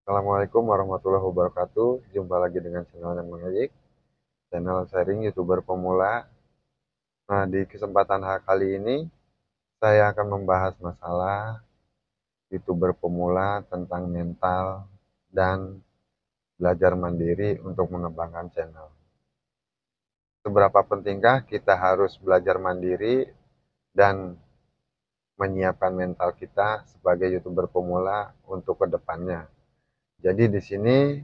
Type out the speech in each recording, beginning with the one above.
Assalamualaikum warahmatullahi wabarakatuh. Jumpa lagi dengan channel yang mengejek, channel sharing YouTuber pemula. Nah, di kesempatan kali ini saya akan membahas masalah YouTuber pemula tentang mental dan belajar mandiri untuk mengembangkan channel. Seberapa pentingkah kita harus belajar mandiri dan menyiapkan mental kita sebagai YouTuber pemula untuk kedepannya? Jadi di sini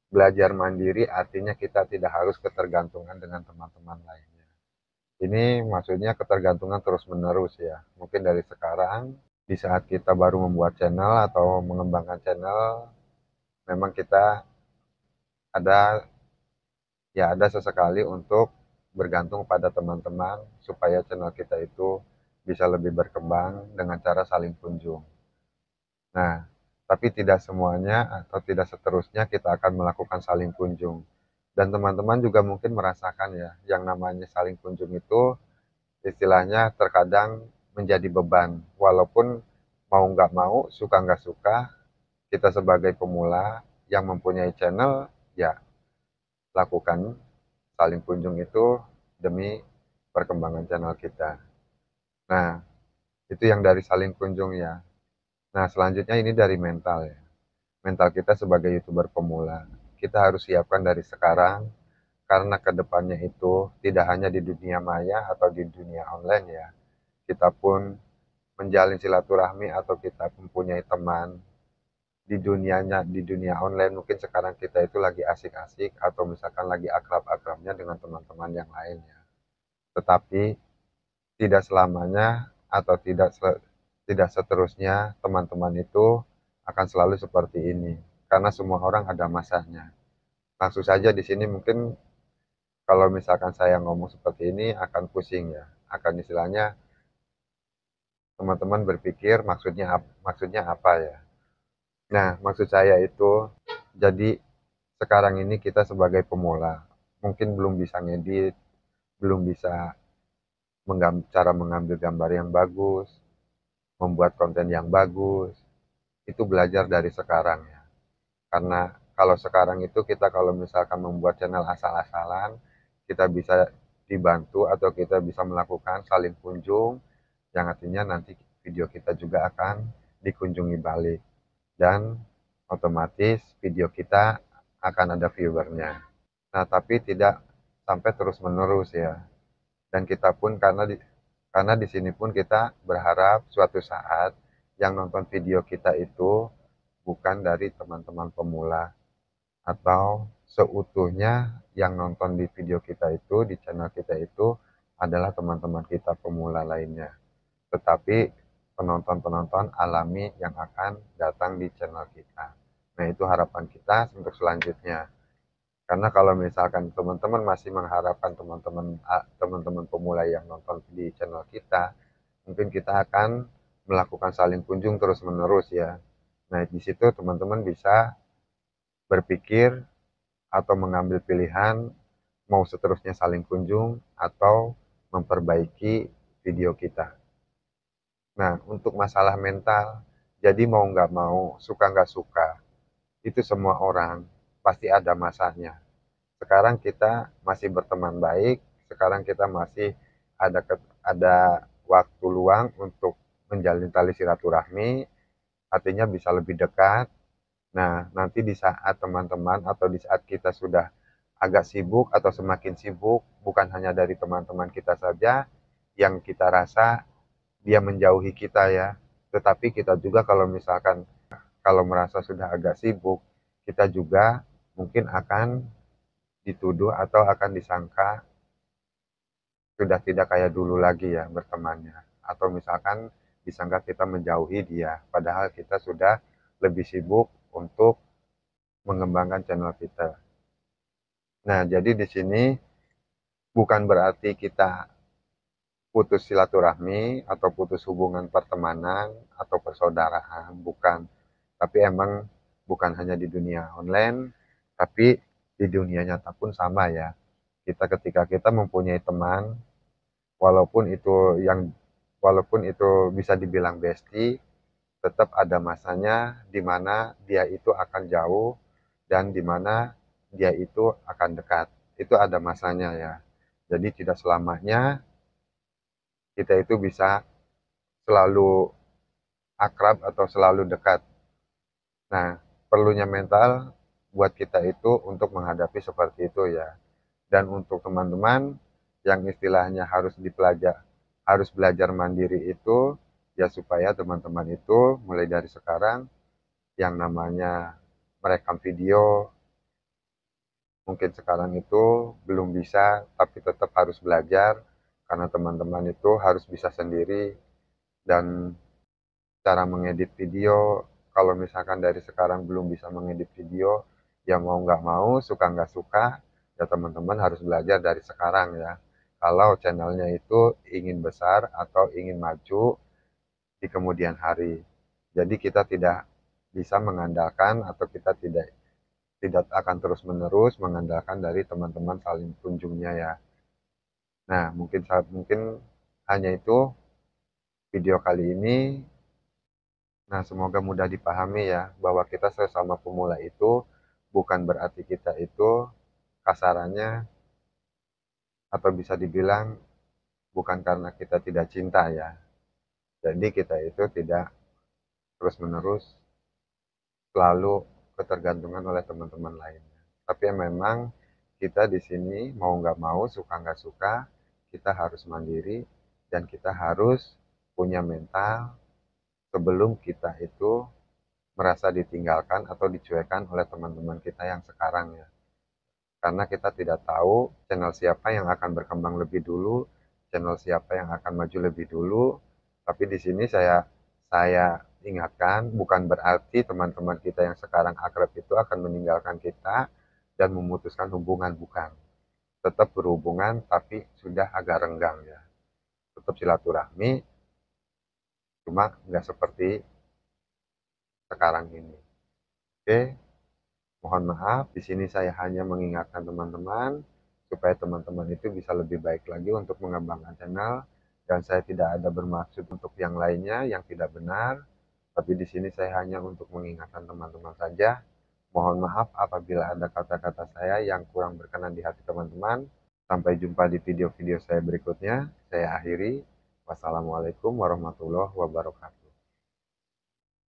belajar mandiri artinya kita tidak harus ketergantungan dengan teman-teman lainnya. Ini maksudnya ketergantungan terus-menerus ya. Mungkin dari sekarang, di saat kita baru membuat channel atau mengembangkan channel, memang kita ada ada sesekali untuk bergantung pada teman-teman supaya channel kita itu bisa lebih berkembang dengan cara saling kunjung. Nah, tapi tidak semuanya atau tidak seterusnya kita akan melakukan saling kunjung. Dan teman-teman juga mungkin merasakan ya, yang namanya saling kunjung itu istilahnya terkadang menjadi beban. Walaupun mau nggak mau, suka nggak suka, kita sebagai pemula yang mempunyai channel, ya lakukan saling kunjung itu demi perkembangan channel kita. Nah, itu yang dari saling kunjung ya. Nah, selanjutnya ini dari mental ya. Mental kita sebagai YouTuber pemula. Kita harus siapkan dari sekarang, karena kedepannya itu tidak hanya di dunia maya atau di dunia online ya. Kita pun menjalin silaturahmi atau kita mempunyai teman di dunia online, mungkin sekarang kita itu lagi asik-asik atau misalkan lagi akrab-akrabnya dengan teman-teman yang lainnya. Tetapi tidak selamanya atau tidak seterusnya teman-teman itu akan selalu seperti ini, karena semua orang ada masanya. Langsung saja di sini mungkin kalau misalkan saya ngomong seperti ini akan pusing ya, akan istilahnya teman-teman berpikir maksudnya apa ya. Nah, maksud saya itu, jadi sekarang ini kita sebagai pemula, mungkin belum bisa ngedit, belum bisa cara mengambil gambar yang bagus, membuat konten yang bagus, itu belajar dari sekarang ya. Karena kalau sekarang itu kita kalau misalkan membuat channel asal-asalan, kita bisa dibantu atau kita bisa melakukan saling kunjung, yang artinya nanti video kita juga akan dikunjungi balik. Dan otomatis video kita akan ada viewernya. Nah, tapi tidak sampai terus-menerus ya. Dan kita pun karena di sini pun kita berharap suatu saat yang nonton video kita itu bukan dari teman-teman pemula, atau seutuhnya yang nonton di video kita itu, di channel kita itu adalah teman-teman kita pemula lainnya. Tetapi penonton-penonton alami yang akan datang di channel kita. Nah, itu harapan kita untuk selanjutnya. Karena kalau misalkan teman-teman masih mengharapkan teman-teman pemula yang nonton di channel kita, mungkin kita akan melakukan saling kunjung terus-menerus ya. Nah, di situ teman-teman bisa berpikir atau mengambil pilihan mau seterusnya saling kunjung atau memperbaiki video kita. Nah, untuk masalah mental, jadi mau nggak mau, suka nggak suka, itu semua orang pasti ada masanya. Sekarang kita masih berteman baik, sekarang kita masih ada waktu luang untuk menjalin tali silaturahmi, artinya bisa lebih dekat. Nah, nanti di saat teman-teman atau di saat kita sudah agak sibuk atau semakin sibuk, bukan hanya dari teman-teman kita saja yang kita rasa dia menjauhi kita ya, tetapi kita juga kalau misalkan kalau merasa sudah agak sibuk, kita juga mungkin akan dituduh atau akan disangka sudah tidak kayak dulu lagi ya bertemannya. Atau misalkan disangka kita menjauhi dia, padahal kita sudah lebih sibuk untuk mengembangkan channel kita. Nah, jadi di sini bukan berarti kita putus silaturahmi atau putus hubungan pertemanan atau persaudaraan, bukan. Tapi emang bukan hanya di dunia online, tapi di dunia nyata pun sama ya. Ketika kita mempunyai teman, walaupun itu yang walaupun itu bisa dibilang bestie, tetap ada masanya di mana dia itu akan jauh dan di mana dia itu akan dekat. Itu ada masanya ya. Jadi tidak selamanya kita itu bisa selalu akrab atau selalu dekat. Nah, perlunya mental buat kita itu untuk menghadapi seperti itu ya. Dan untuk teman-teman yang istilahnya harus belajar mandiri itu, ya supaya teman-teman itu mulai dari sekarang yang namanya merekam video, mungkin sekarang itu belum bisa, tapi tetap harus belajar, karena teman-teman itu harus bisa sendiri, dan cara mengedit video, kalau misalkan dari sekarang belum bisa mengedit video, ya mau nggak mau, suka nggak suka, ya teman-teman harus belajar dari sekarang ya. Kalau channelnya itu ingin besar atau ingin maju di kemudian hari. Jadi kita tidak bisa mengandalkan atau kita tidak tidak akan terus-menerus mengandalkan dari teman-teman saling kunjungnya ya. Nah, mungkin hanya itu video kali ini. Nah, semoga mudah dipahami ya, bahwa kita sesama pemula itu bukan berarti kita itu kasarannya atau bisa dibilang bukan karena kita tidak cinta ya. Jadi kita itu tidak terus-menerus selalu ketergantungan oleh teman-teman lainnya. Tapi memang kita di sini mau nggak mau, suka nggak suka, kita harus mandiri dan kita harus punya mental sebelum kita itu merasa ditinggalkan atau dicuekan oleh teman-teman kita yang sekarang ya. Karena kita tidak tahu channel siapa yang akan berkembang lebih dulu, channel siapa yang akan maju lebih dulu. Tapi di sini saya ingatkan, bukan berarti teman-teman kita yang sekarang akrab itu akan meninggalkan kita dan memutuskan hubungan, bukan. Tetap berhubungan tapi sudah agak renggang ya. Tetap silaturahmi, cuma nggak seperti sekarang ini. Oke, mohon maaf, di sini saya hanya mengingatkan teman-teman supaya teman-teman itu bisa lebih baik lagi untuk mengembangkan channel, dan saya tidak ada bermaksud untuk yang lainnya yang tidak benar, tapi di sini saya hanya untuk mengingatkan teman-teman saja. Mohon maaf apabila ada kata-kata saya yang kurang berkenan di hati teman-teman. Sampai jumpa di video-video saya berikutnya. Saya akhiri. Wassalamualaikum warahmatullahi wabarakatuh.